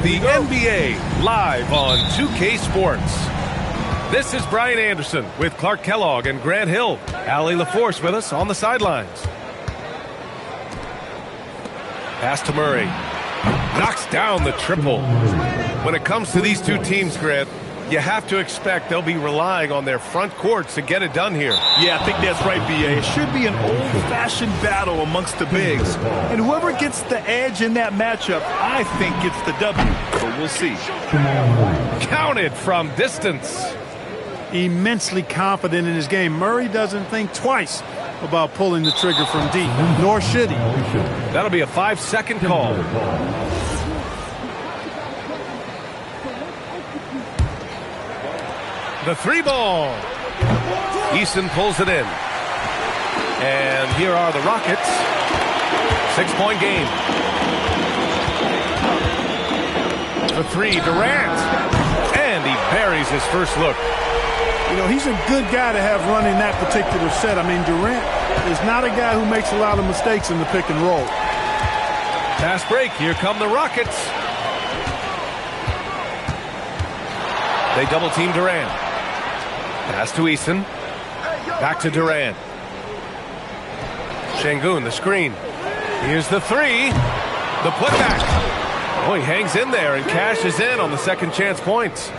the NBA live on 2K Sports. This is Brian Anderson with Clark Kellogg and Grant Hill. Allie LaForce with us on the sidelines. Pass to Murray. Knocks down the triple. When it comes to these two teams, Grant, you have to expect they'll be relying on their front courts to get it done here. Yeah, I think that's right, B.A. It should be an old-fashioned battle amongst the bigs. And whoever gets the edge in that matchup, I think gets the W. But we'll see. Counted from distance. Immensely confident in his game. Murray doesn't think twice about pulling the trigger from deep, nor should he. That'll be a 5-second call. The three ball. Easton pulls it in. And here are the Rockets. 6-point game. The three, Durant. And he buries his first look. You know, he's a good guy to have running that particular set. I mean, Durant is not a guy who makes a lot of mistakes in the pick and roll. Fast break. Here come the Rockets. They double team Durant. Pass to Easton. Back to Durant. Şengün, the screen. Here's the three. The putback. Oh, he hangs in there and cashes in on the second chance points.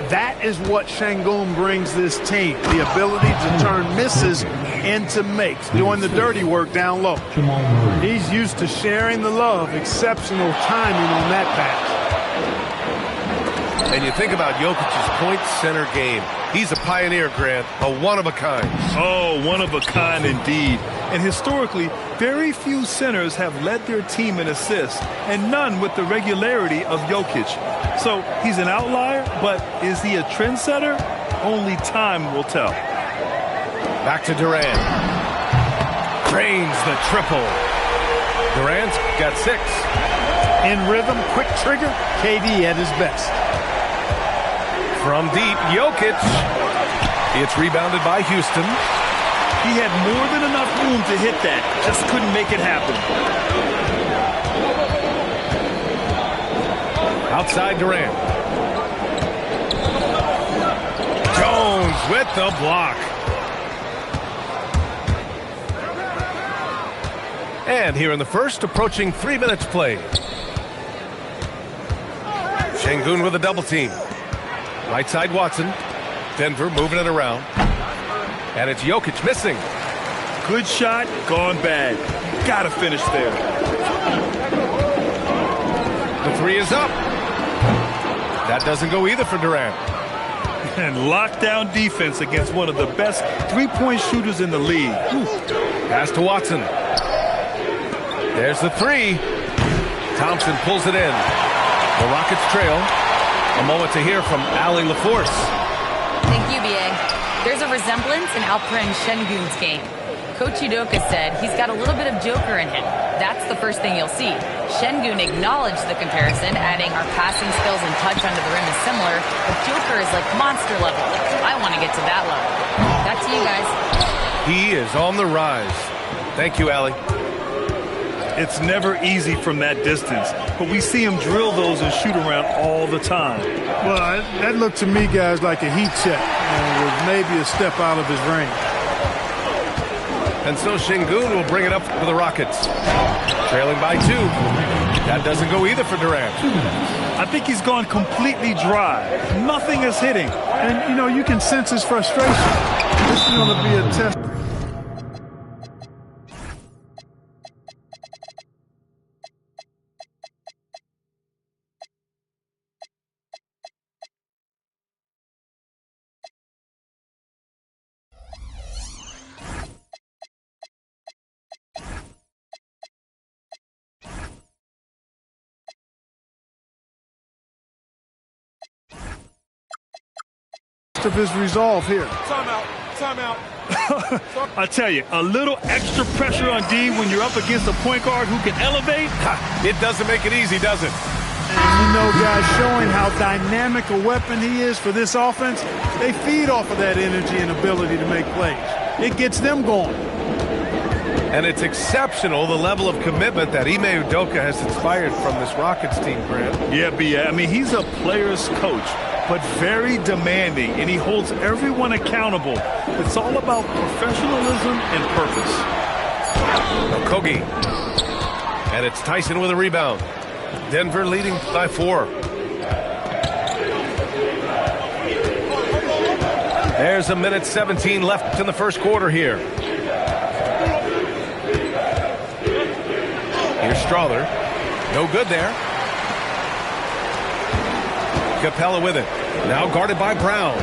That is what Şengün brings this team. The ability to turn misses into makes, doing the dirty work down low. He's used to sharing the love. Exceptional timing on that pass. And you think about Jokic's point center game. He's a pioneer, Grant, a one-of-a-kind. Oh, one-of-a-kind indeed. And historically, very few centers have led their team in assists, and none with the regularity of Jokic. So he's an outlier, but is he a trendsetter? Only time will tell. Back to Durant. Drains the triple. Durant's got 6. In rhythm, quick trigger, KD at his best. From deep, Jokic. It's rebounded by Houston. He had more than enough room to hit that. Just couldn't make it happen. Outside Durant. Jones with the block. And here in the first, approaching 3 minutes played. Şengün with a double team. Right side Watson. Denver moving it around. And it's Jokic missing. Good shot, gone bad. Gotta finish there. The three is up. That doesn't go either for Durant. And lockdown defense against one of the best three-point shooters in the league. Pass to Watson. There's the three. Thompson pulls it in. The Rockets trail. A moment to hear from Allie LaForce. Thank you, B.A. There's a resemblance in Alperen Şengün's game. Coach Udoka said he's got a little bit of Joker in him. That's the first thing you'll see. Şengün acknowledged the comparison, adding our passing skills and touch under the rim is similar, but Joker is like monster level. I want to get to that level. Back to you guys. He is on the rise. Thank you, Allie. It's never easy from that distance, but we see him drill those and shoot around all the time. Well, that looked to me, guys, like a heat check, with maybe a step out of his range. And so Şengün will bring it up for the Rockets. Trailing by 2. That doesn't go either for Durant. I think he's gone completely dry. Nothing is hitting. And, you know, you can sense his frustration. This is going to be a test. Of his resolve here. Timeout. I tell you, a little extra pressure on D when you're up against a point guard who can elevate. It doesn't make it easy, does it? And you know, guys, showing how dynamic a weapon he is for this offense, they feed off of that energy and ability to make plays. It gets them going. And it's exceptional, the level of commitment that Ime Udoka has inspired from this Rockets team, Grant. Yeah, B.A. I mean, he's a player's coach, but very demanding, and he holds everyone accountable. It's all about professionalism and purpose. Okogie. And it's Tyson with a rebound. Denver leading by 4. There's a minute 17 left in the first quarter here. Here's Strawther. No good there. Capella with it. Now guarded by Brown.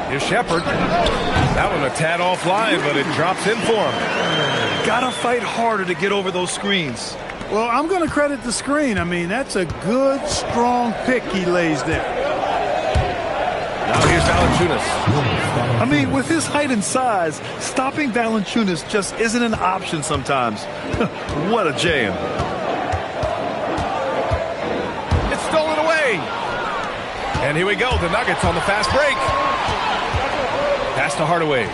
Here's Shepard. That one a tad offline, but it drops in for him. Gotta fight harder to get over those screens. Well, I'm going to credit the screen. I mean, that's a good, strong pick he lays there. Now here's Valanciunas. I mean, with his height and size, stopping Valanciunas just isn't an option sometimes. What a jam. It's stolen away. And here we go. The Nuggets on the fast break. Pass to Hardaway.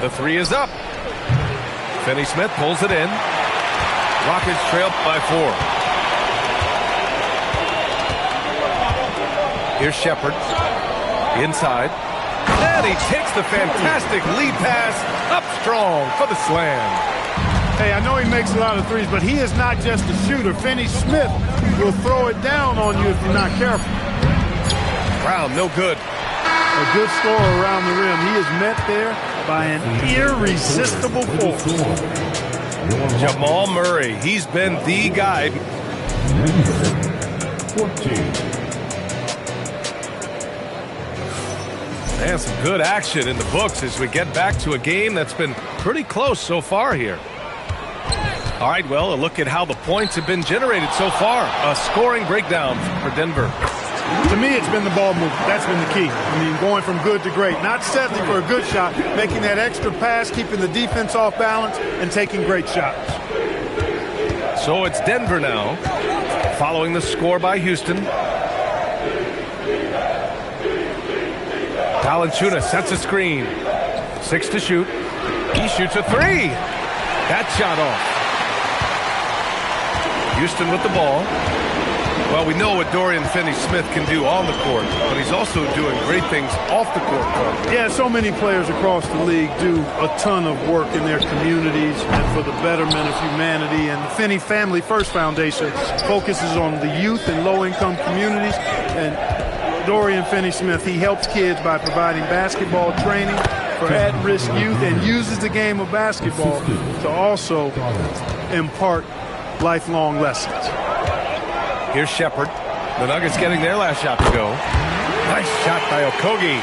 The three is up. Finney-Smith pulls it in. Rockets trail by 4. Here's Shepard. Inside. And he takes the fantastic lead pass up strong for the slam. Hey, I know he makes a lot of threes, but he is not just a shooter. Finney-Smith will throw it down on you if you're not careful. Brown, no good. A good scorer around the rim. He is met there by an irresistible force. Jamal Murray, he's been the guy. 14. And some good action in the books as we get back to a game that's been pretty close so far here. All right, well, a look at how the points have been generated so far. A scoring breakdown for Denver. To me, it's been the ball movement. That's been the key. I mean, going from good to great. Not settling for a good shot, making that extra pass, keeping the defense off balance, and taking great shots. So it's Denver now, following the score by Houston. Valanciunas sets a screen. 6 to shoot. He shoots a 3. That shot off. Houston with the ball. Well, we know what Dorian Finney-Smith can do on the court, but he's also doing great things off the court. Yeah, so many players across the league do a ton of work in their communities and for the betterment of humanity. And the Finney Family First Foundation focuses on the youth and low-income communities. And Dorian Finney-Smith, he helps kids by providing basketball training for at-risk youth and uses the game of basketball to also impart lifelong lessons. Here's Shepard. The Nuggets getting their last shot to go. Nice shot by Okogie.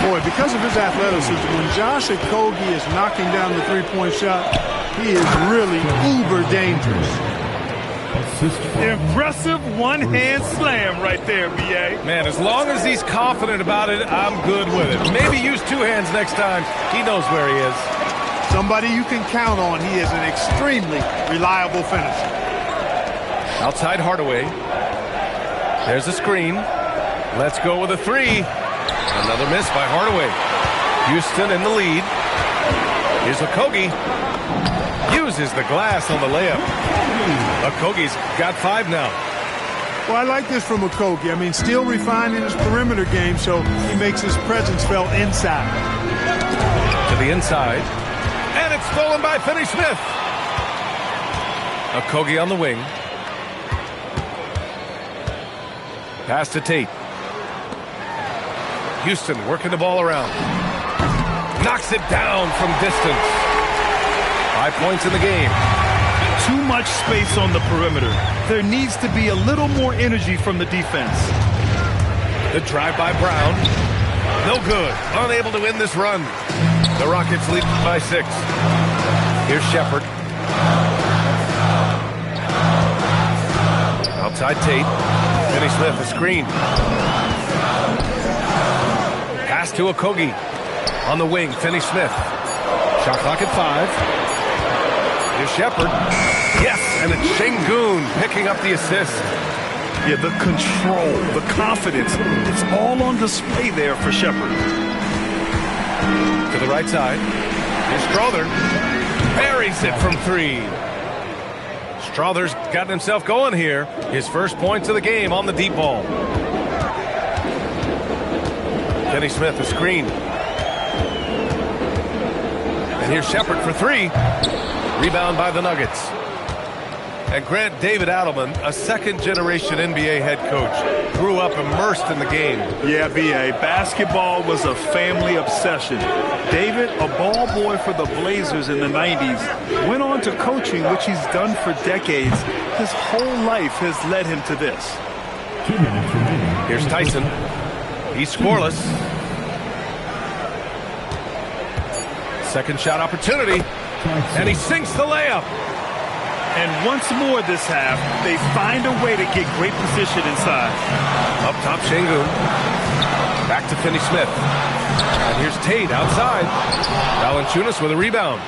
Boy, because of his athleticism, when Josh Okogie is knocking down the three-point shot, he is really uber dangerous. Impressive one-hand slam right there, B.A. Man, as long as he's confident about it, I'm good with it. Maybe use 2 hands next time. He knows where he is. Somebody you can count on. He is an extremely reliable finisher. Outside Hardaway. There's a screen. Let's go with a 3. Another miss by Hardaway. Houston in the lead. Here's Okogie. Uses the glass on the layup. Okogie's got 5 now. Well, I like this from Okogie. I mean, still refining his perimeter game, so he makes his presence felt inside. To the inside. And it's stolen by Finney-Smith. Okogie on the wing. Pass to Tate. Houston working the ball around. Knocks it down from distance. 5 points in the game. Too much space on the perimeter. There needs to be a little more energy from the defense. The drive by Brown. No good. Unable to win this run. The Rockets lead by 6. Here's Shepard. Outside Tate. Finney-Smith, a screen. Pass to Okogie. On the wing, Finney-Smith. Shot clock at 5. Here's Shepard. Yes, and it's Şengün picking up the assist. Yeah, the control, the confidence, it's all on display there for Shepard. To the right side. Here's Strother. Buries it from 3. Strother's gotten himself going here. His first points of the game on the deep ball. Kenny Smith, a screen. And here's Shepard for 3. Rebound by the Nuggets. And Grant David Adelman, a second-generation NBA head coach, grew up immersed in the game. Yeah, B.A., basketball was a family obsession. David, a ball boy for the Blazers in the 90s, went on to coaching, which he's done for decades. His whole life has led him to this. Here's Tyson. He's scoreless. Second shot opportunity. And he sinks the layup. And once more this half, they find a way to get great position inside. Up top, Şengün. Back to Finney Smith. And here's Tate outside. Valanciunas with a rebound.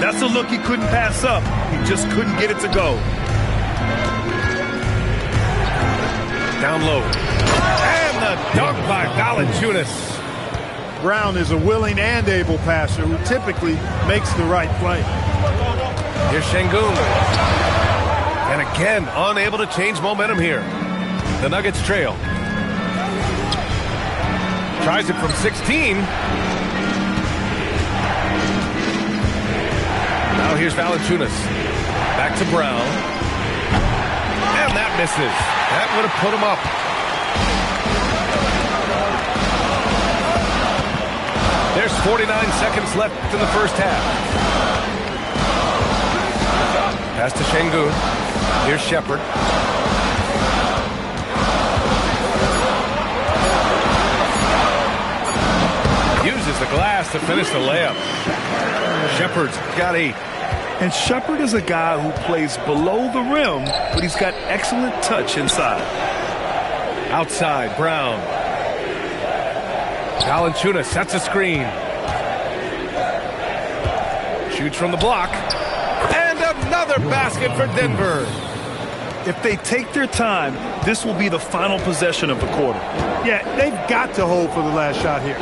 That's a look he couldn't pass up. He just couldn't get it to go. Down low. And the dunk by Valanciunas. Brown is a willing and able passer who typically makes the right play. Here's Şengün. And again, unable to change momentum here. The Nuggets trail. Tries it from 16. Now here's Valanciunas. Back to Brown. And that misses. That would have put him up. There's 49 seconds left in the first half. Pass to Şengün. Here's Shepard. Uses the glass to finish the layup. Shepard's got 8. And Shepard is a guy who plays below the rim, but he's got excellent touch inside. Outside, Brown. Valanciunas sets a screen. Shoots from the block. And another basket for Denver. If they take their time, this will be the final possession of the quarter. Yeah, they've got to hold for the last shot here.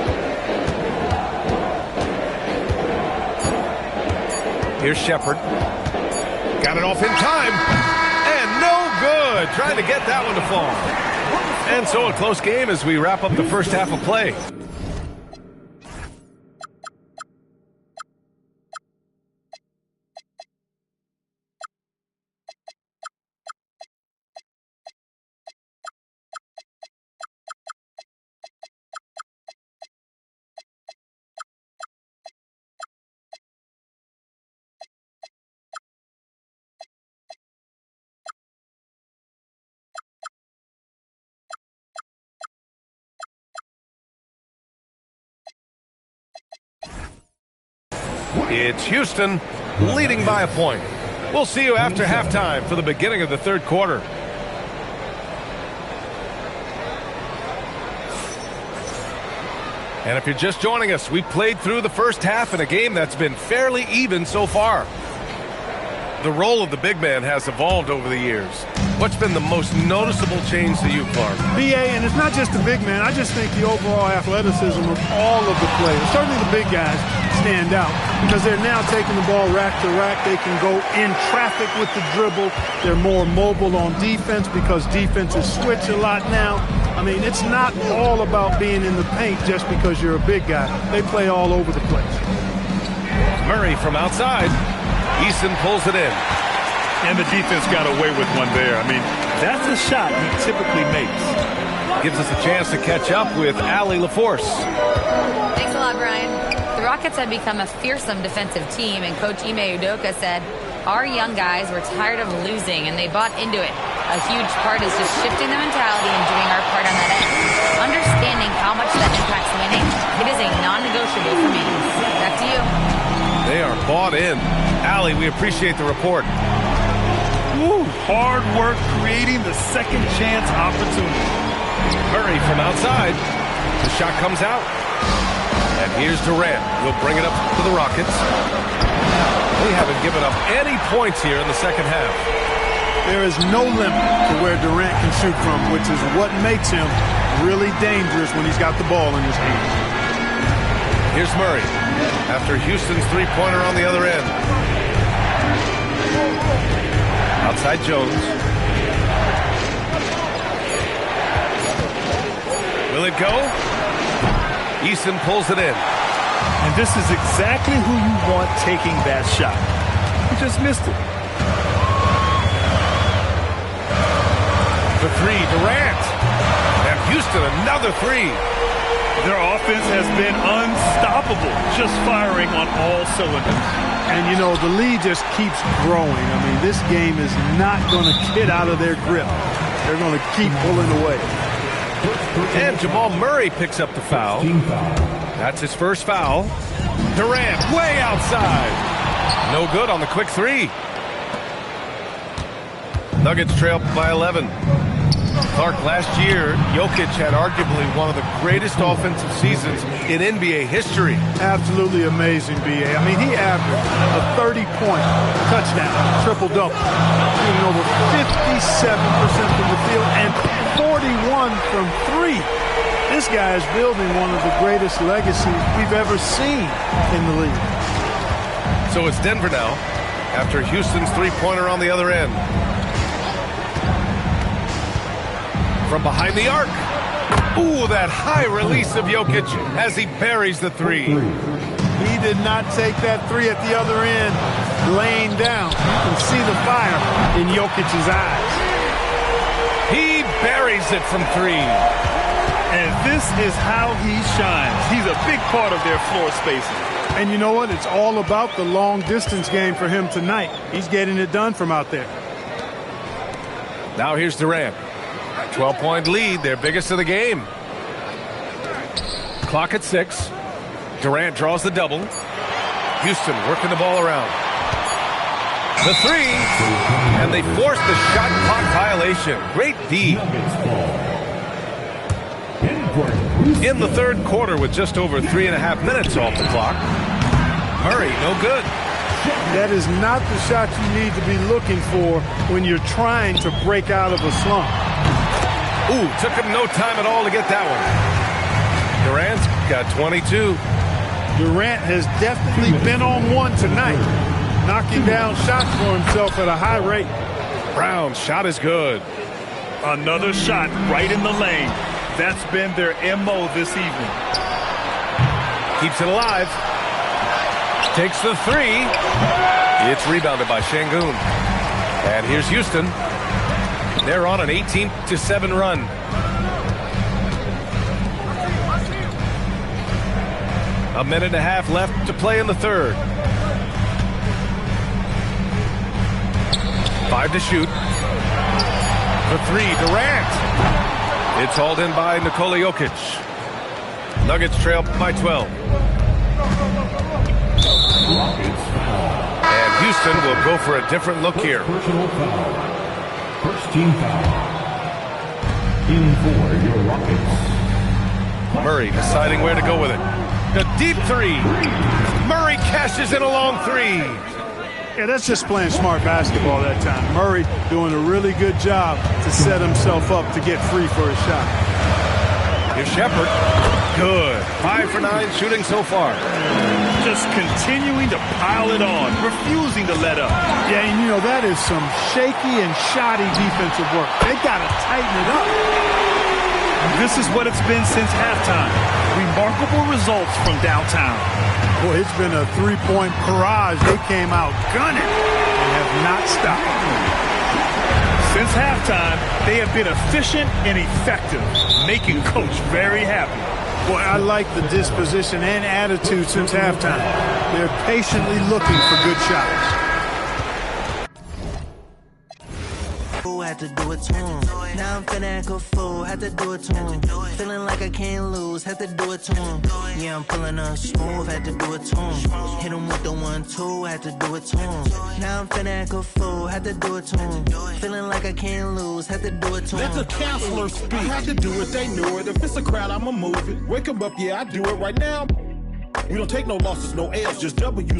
Here's Shepard. Got it off in time. And no good. Trying to get that one to fall. And so a close game as we wrap up the first half of play. It's Houston leading by a point. We'll see you after halftime for the beginning of the third quarter. And if you're just joining us, we played through the first half in a game that's been fairly even so far. The role of the big man has evolved over the years. What's been the most noticeable change to you, Clark? B.A., and it's not just the big man. I just think the overall athleticism of all of the players, certainly the big guys, stand out because they're now taking the ball rack to rack. They can go in traffic with the dribble. They're more mobile on defense because defenses switch a lot now. I mean, it's not all about being in the paint just because you're a big guy. They play all over the place. Murray from outside. Eason pulls it in. And the defense got away with one there. I mean, that's a shot he typically makes. Gives us a chance to catch up with Allie LaForce. Thanks a lot, Brian. The Rockets have become a fearsome defensive team, and Coach Ime Udoka said, our young guys were tired of losing, and they bought into it. A huge part is just shifting the mentality and doing our part on that end. Understanding how much that impacts winning, it is a non-negotiable for me. Back to you. They are bought in. Allie, we appreciate the report. Woo, hard work creating the second chance opportunity. Murray from outside. The shot comes out. And here's Durant. He'll bring it up to the Rockets. They haven't given up any points here in the second half. There is no limit to where Durant can shoot from, which is what makes him really dangerous when he's got the ball in his hands. Here's Murray after Houston's three-pointer on the other end. Outside Jones. Will it go? Eason pulls it in. And this is exactly who you want taking that shot. He just missed it. The three, Durant. And Houston, another three. Their offense has been unstoppable, just firing on all cylinders. And, you know, the lead just keeps growing. I mean, this game is not going to get out of their grip. They're going to keep pulling away. And Jamal Murray picks up the foul. That's his first foul. Durant way outside. No good on the quick three. Nuggets trail by 11. Clark, last year, Jokic had arguably one of the greatest offensive seasons in NBA history. Absolutely amazing, B.A. I mean, he averaged a 30-point touchdown, triple-double, shooting over 57% from the field and 41 from three. This guy is building one of the greatest legacies we've ever seen in the league. So it's Denver now, after Houston's three-pointer on the other end. From behind the arc. Ooh, that high release of Jokic as he buries the three. He did not take that three at the other end, laying down. You can see the fire in Jokic's eyes. He buries it from three. And this is how he shines. He's a big part of their floor spacing. And you know what? It's all about the long-distance game for him tonight. He's getting it done from out there. Now here's Durant. 12-point lead, their biggest of the game. Clock at 6. Durant draws the double. Houston working the ball around. The three, and they force the shot clock violation. Great D. In the third quarter with just over 3.5 minutes off the clock. Murray, no good. That is not the shot you need to be looking for when you're trying to break out of a slump. Ooh, took him no time at all to get that one. Durant's got 22. Durant has definitely been on one tonight, knocking down shots for himself at a high rate. Brown's shot is good. Another shot right in the lane. That's been their MO this evening. Keeps it alive. Takes the three. It's rebounded by Şengün. And here's Houston. They're on an 18-7 run. A minute and a half left to play in the third. 5 to shoot. For three, Durant. It's hauled in by Nikola Jokic. Nuggets trail by 12. And Houston will go for a different look here. First team foul. In for your Rockets. Murray deciding where to go with it. The deep three. Murray cashes in a long three. Yeah, that's just playing smart basketball that time. Murray doing a really good job to set himself up to get free for a shot. Here's Shepherd. Good. 5 for 9 shooting so far. Just continuing to pile it on, refusing to let up. Yeah, and you know, that is some shaky and shoddy defensive work. They got to tighten it up. This is what it's been since halftime. Remarkable results from downtown. Boy, it's been a three-point barrage. They came out gunning and have not stopped. Since halftime, they have been efficient and effective, making Coach very happy. Boy, I like the disposition and attitude since halftime. They're patiently looking for good shots. Had to do it to him. Now I'm finna act a fool. Had to do it to him. Feeling like I can't lose. Had to do it to him. Yeah, I'm pulling up smooth. Had to do it to him. Hit him with the 1-2. Had to do it to him. Now I'm finna act a fool. Had to do it to him. Feeling like I can't lose. Had to do it to him. Let the counselor speak. I had to do it. They knew it. If it's a crowd, I'ma move it. Wake 'em up. Yeah, I do it right now. We don't take no losses, no L's, just W's.